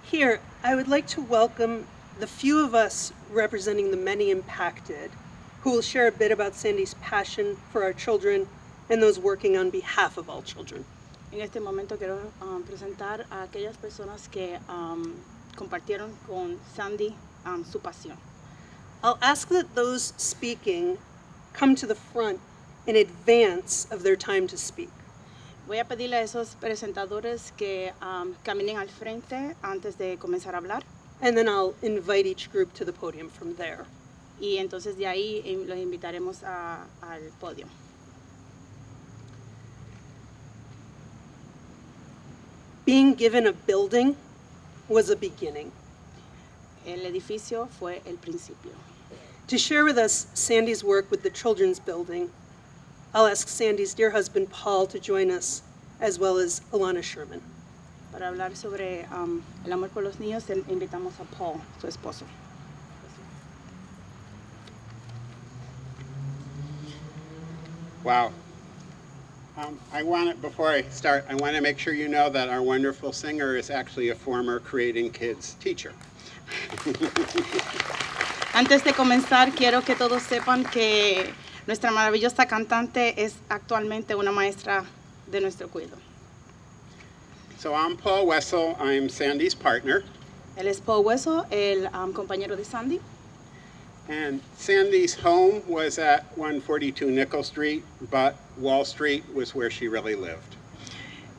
Here, I would like to welcome the few of us representing the many impacted, who will share a bit about Sandy's passion for our children and those working on behalf of all children. En este momento quiero presentar a aquellas personas que compartieron con Sandy su pasión. I'll ask that those speaking come to the front in advance of their time to speak. Voy a pedirle a esos presentadores que caminen al frente antes de comenzar a hablar. And then I'll invite each group to the podium from there. Y entonces de ahí los invitaremos al podio. Being given a building was a beginning. El edificio fue el principio. To share with us Sandy's work with the Children's Building, I'll ask Sandy's dear husband, Paul, to join us, as well as Alana Sherman. Para hablar sobre el amor por los niños, invitamos a Paul, su esposo. Wow. Before I start, I want to make sure you know that our wonderful singer is actually a former Creating Kids teacher. Antes de comenzar, quiero que todos sepan que nuestra maravillosa cantante es actualmente una maestra de nuestro cuidado. So I'm Paul.Wessel. I'm Sandy's partner. Él es Paul.Wessel, el compañero de Sandy. And Sandy's home was at 142 Nickel Street, but Wall Street was where she really lived.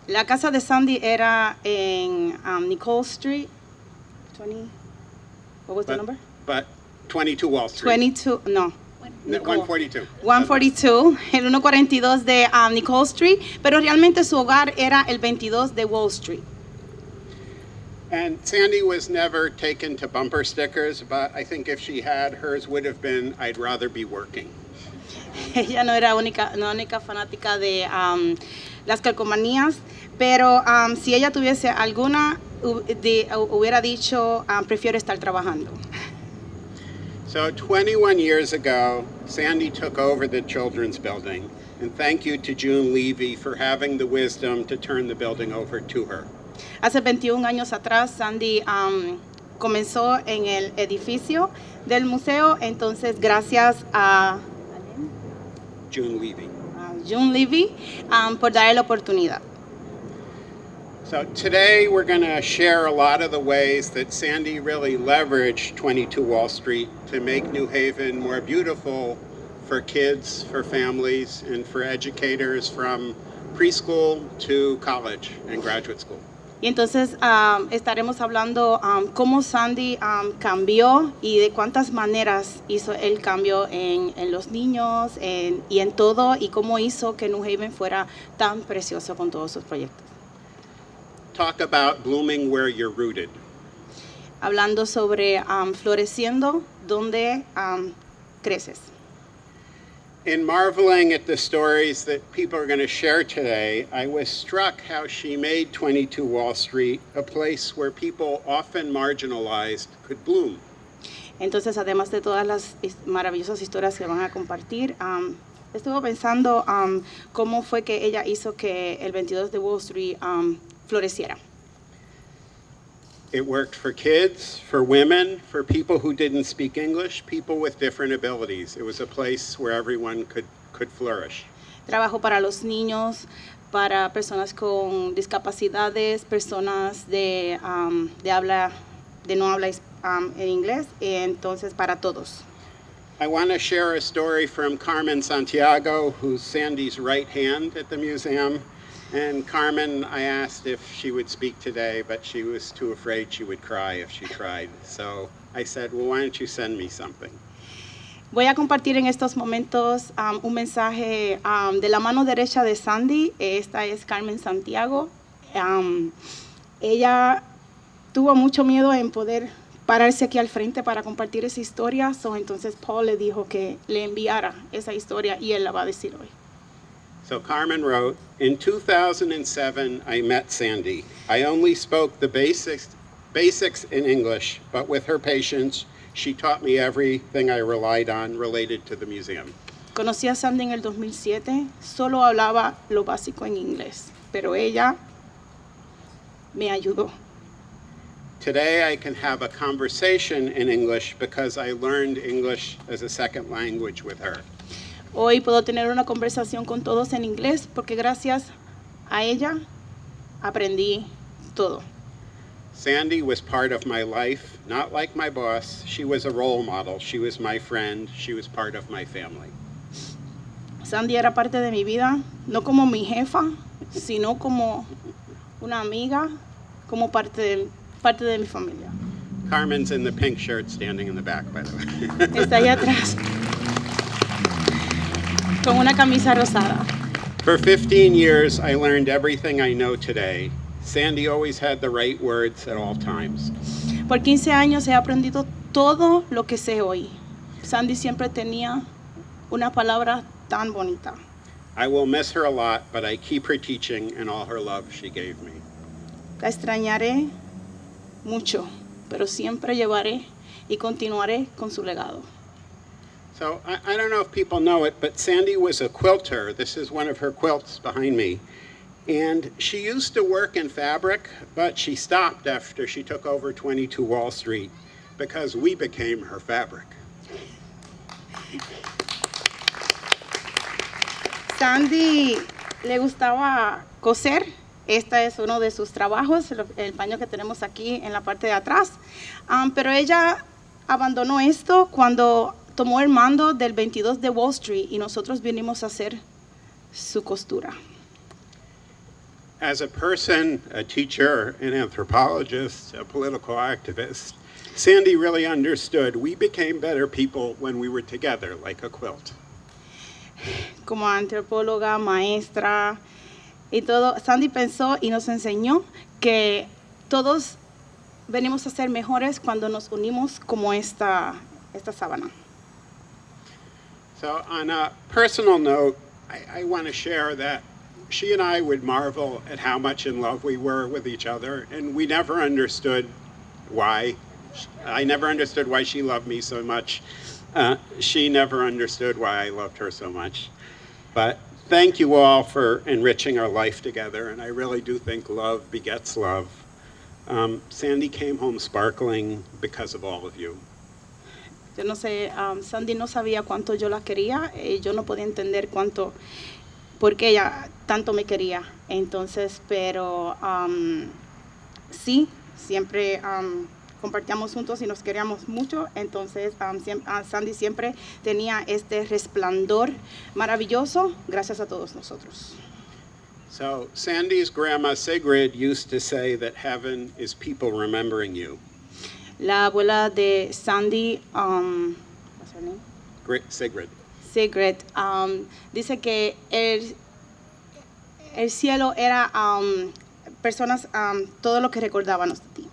La casa de Sandy era en Nicole Street, 20, what was the number? But 22 Wall Street. 22, no. 142. 142, el 142 de Nicole Street, pero realmente su hogar era el 22 de Wall Street. And Sandy was never taken to bumper stickers, but I think if she had, hers would have been, I'd rather be working. Ella no era única fanática de las calcomanías, pero si ella tuviese alguna, hubiera dicho, prefiero estar trabajando. So 21 years ago, Sandy took over the Children's Building, and thank you to June Levy for having the wisdom to turn the building over to her. Hace 21 años atrás, Sandy comenzó en el edificio del museo, entonces gracias a June Levy. June Levy por darle la oportunidad. So today we're going to share a lot of the ways that Sandy really leveraged 22 Wall Street to make New Haven more beautiful for kids, for families, and for educators from preschool to college and graduate school. Y entonces estaremos hablando cómo Sandy cambió y de cuántas maneras hizo el cambio en los niños y en todo, y cómo hizo que New Haven fuera tan precioso con todos sus proyectos. Talk about blooming where you're rooted. Hablando sobre floreciendo donde creces. In marveling at the stories that people are going to share today, I was struck how she made 22 Wall Street a place where people often marginalized could bloom. Entonces, además de todas las maravillosas historias que van a compartir, estuve pensando cómo fue que ella hizo que el 22 de Wall Street floreciera. It worked for kids, for women, for people who didn't speak English, people with different abilities. It was a place where everyone could flourish. Trabajo para los niños, para personas con discapacidades, personas de no habla en inglés, entonces para todos. I want to share a story from Carmen Santiago, who's Sandy's right hand at the museum. And Carmen, I asked if she would speak today, but she was too afraid she would cry if she tried. So I said, well, why don't you send me something? Voy a compartir en estos momentos un mensaje de la mano derecha de Sandy. Esta es Carmen Santiago. Ella tuvo mucho miedo en poder pararse aquí al frente para compartir esa historia. Entonces Paul le dijo que le enviara esa historia y él la va a decir hoy. So Carmen wrote, in 2007, I met Sandy. I only spoke the basics in English, but with her patience, she taught me everything I relied on related to the museum. Conocí a Sandy en el 2007, solo hablaba lo básico en inglés, pero ella me ayudó. Today I can have a conversation in English because I learned English as a second language with her. Hoy puedo tener una conversación con todos en inglés porque gracias a ella aprendí todo. Sandy was part of my life, not like my boss. She was a role model. She was my friend. She was part of my family. Sandy era parte de mi vida, no como mi jefa, sino como una amiga, como parte de mi familia. Carmen's in the pink shirt standing in the back, by the way. Está allá atrás, con una camisa rosada. For 15 years, I learned everything I know today. Sandy always had the right words at all times. Por 15 años he aprendido todo lo que sé hoy. Sandy siempre tenía una palabra tan bonita. I will miss her a lot, but I keep her teaching and all her love she gave me. La extrañaré mucho, pero siempre llevaré y continuaré con su legado. So I don't know if people know it, but Sandy was a quilter. This is one of her quilts behind me. And she used to work in fabric, but she stopped after she took over 22 Wall Street because we became her fabric. Sandy le gustaba coser. Este es uno de sus trabajos, el paño que tenemos aquí en la parte de atrás. Pero ella abandonó esto cuando tomó el mando del 22 de Wall Street y nosotros vinimos a hacer su costura. As a person, a teacher, an anthropologist, a political activist, Sandy really understood we became better people when we were together, like a quilt. Como antropóloga, maestra y todo, Sandy pensó y nos enseñó que todos venimos a ser mejores cuando nos unimos como esta sábana. So on a personal note, I want to share that she and I would marvel at how much in love we were with each other, and we never understood why. I never understood why she loved me so much. She never understood why I loved her so much. But thank you all for enriching our life together, and I really do think love begets love. Sandy came home sparkling because of all of you. Yo no sé, Sandy no sabía cuánto yo la quería, yo no podía entender cuánto, por qué ella tanto me quería. Entonces, pero sí, siempre compartíamos juntos y nos queríamos mucho. Entonces, Sandy siempre tenía este resplandor maravilloso gracias a todos nosotros. So Sandy's grandma Sigrid used to say that heaven is people remembering you. La abuela de Sandy, what's her name? Sigrid. Sigrid, dice que el cielo era personas, todo lo que recordábamos de ti.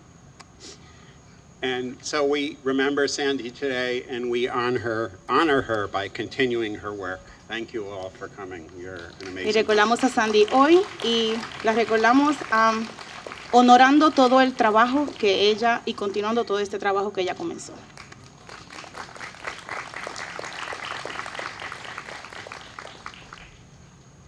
And so we remember Sandy today, and we honor her by continuing her work. Thank you all for coming. You're an amazing. Y recordamos a Sandy hoy y la recordamos honorando todo el trabajo que ella y continuando todo este trabajo que ella comenzó.